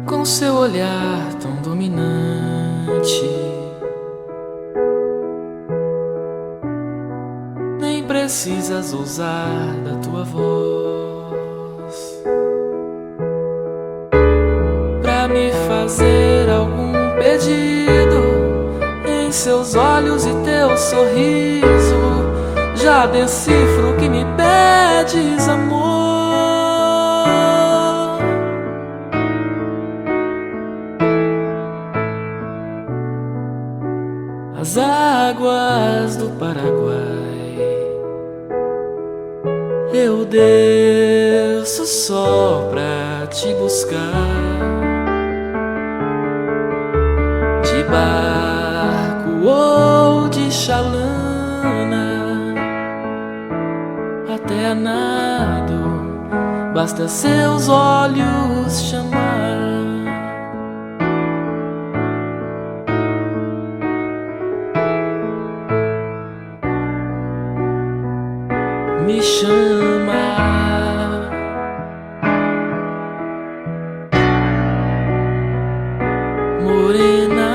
com seu olhar tão dominante. Nem precisas usar da tua voz pra me fazer algum pedido. Em seus olhos e teu sorriso já decifro o que me pedes, amor. As águas do Paraguai eu desço só pra te buscar, de barco ou de chalana, até a nado, basta seus olhos chamar. Me chama, morena.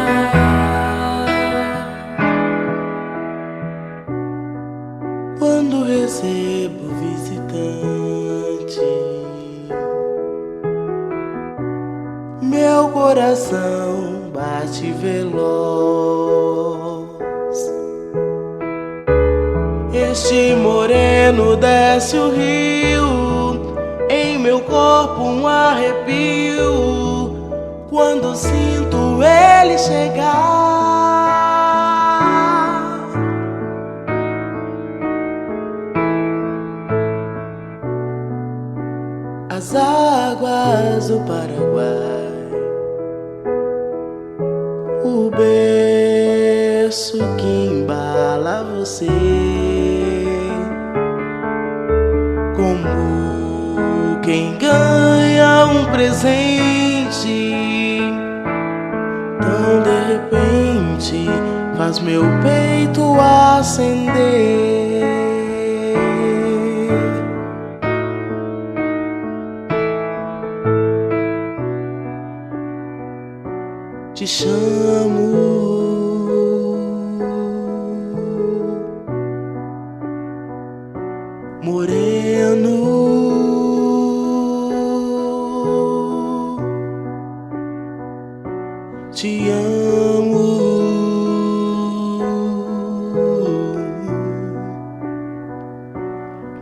Quando recebo visitante, meu coração bate veloz. Este moreno desce o rio, em meu corpo um arrepio, quando sinto ele chegar. As águas do Paraguai, o berço que embala você, como quem ganha um presente, tão de repente faz meu peito acender. Te chamo, moreno. Te amo,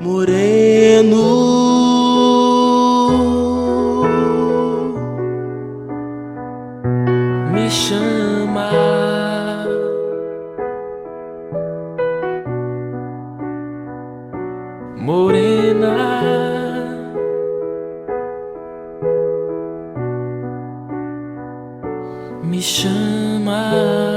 moreno. Me chama, morena. Me chama.